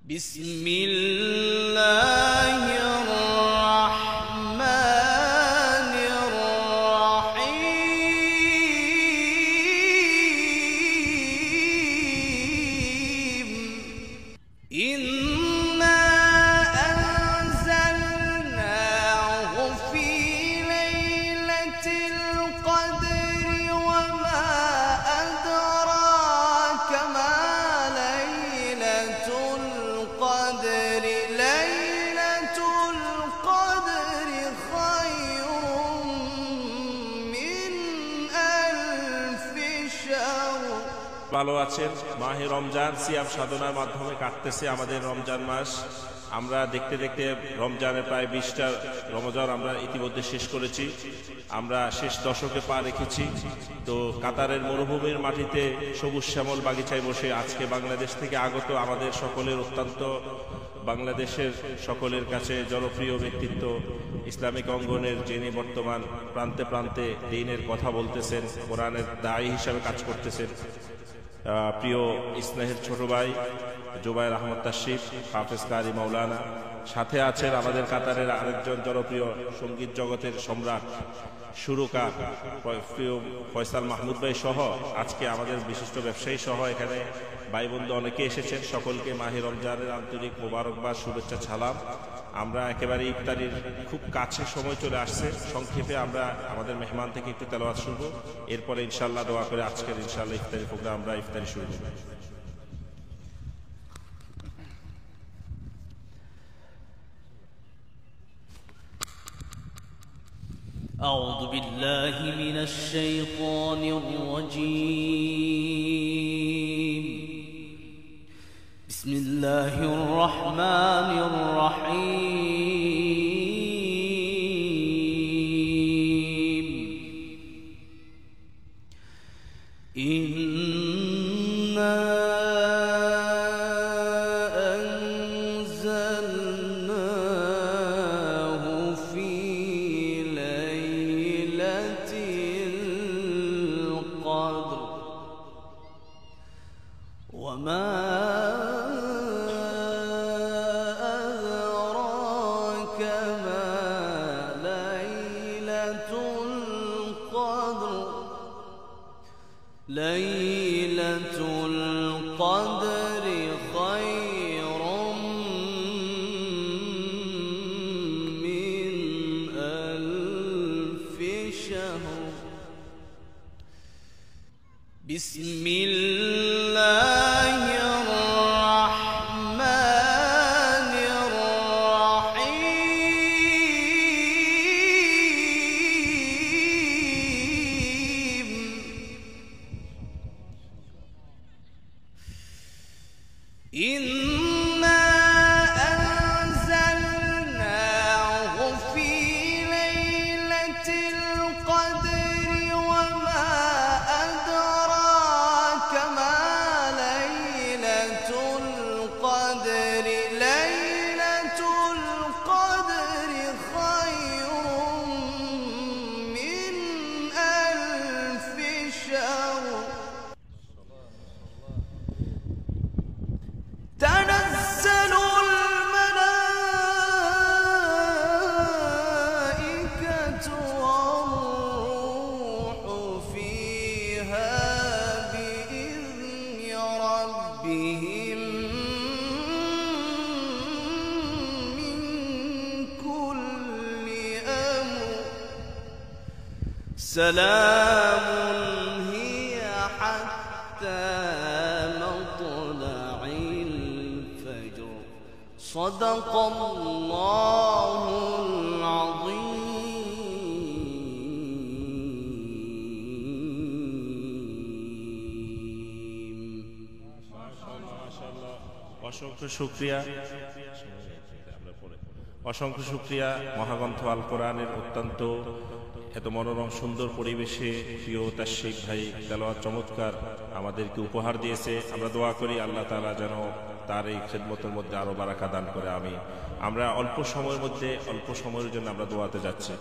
بسم الله الرحمن الرحيم إنا أنزلناه في ليلة القدر وما أدراك ما ليلة القدر ليلة القدر خير من ألف شهر ভালো আছেন। মাহে রমজান সিয়াম সাধনার মাধ্যমে কাটতেছে আমাদের রমজান মাস। আমরা দেখতে দেখতে রমজানের প্রায় 20টা রমজান আমরা ইতিমধ্যে শেষ করেছি। আমরা শেষ দশকে পা রেখেছি। তো কাতারের মরুভূমির মাটিতে সবুজ শ্যামল বাগিচায় বসে আজকে বাংলাদেশ থেকে আগত আমাদের সকলের অত্যন্ত বাংলাদেশের সকলের কাছে জনপ্রিয় ব্যক্তিত্ব, ইসলামিক অঙ্গনের যিনি বর্তমান প্রান্তে প্রান্তে দ্বীনের কথা বলতেছেন, কোরআনের দায়ী হিসাবে কাজ করতেছেন, প্রিয় স্নেহের ছোট ভাই জুবায়ের আহমদ তাশরিফ হাফেজ কারি মাওলানা, সাথে আছেন আমাদের কাতারের আরেকজন জনপ্রিয় সঙ্গীত জগতের সম্রাট সুরকার প্রিয় ফয়সাল মাহমুদ ভাই সহ আজকে আমাদের বিশিষ্ট ব্যবসায়ী সহ এখানে ভাই বন্ধু অনেকে এসেছেন। সকলকে মাহে রমজানের আন্তরিক মোবারকবাদ, শুভেচ্ছা, সালাম। আমরা একেবারে ইফতারির খুব কাছে সময় চলে আসছে। সংক্ষেপে আমরা আমাদের মেহমান থেকে একটু তেলাওয়াত শুনব, এরপরে ইনশাআল্লাহ দোয়া করে আজকের ইনশাআল্লাহ ইফতারি প্রোগ্রাম আমরা ইফতারি শুরু করব। أعوذ بالله من الشيطان الرجيم بسم الله الرحمن الرحيم إنا أنزلناه في ليلة القدر وما أدراك ما ليلة القدر ليلة القدر خير من ألف شهر بسم الله الرحمن الرحيم إنا أنزلناه في ليلة القدر وما أدراك ما ليلة القدر ليلة القدر خير من ألف شهر تنزل الملائكة والروح فيها بإذن ربهم من كل أمر سلام هي حتى مطلع الفجر صدق الله العظيم অসংখ্য শুকরিয়া, অসংখ্য শুকরিয়া। মহাগ্রন্থ আল কোরআনের অত্যন্ত এত মনোরম সুন্দর পরিবেশে প্রিয় তাশরিফ ভাই তেলাওয়াত চমৎকার আমাদেরকে উপহার দিয়েছে। আমরা দোয়া করি আল্লাহ তাআলা যেন তার এই খেদমতের মধ্যে আরো বারাকা দান করে। আমরা অল্প সময়ের জন্য আমরা দোয়াতে যাচ্ছি।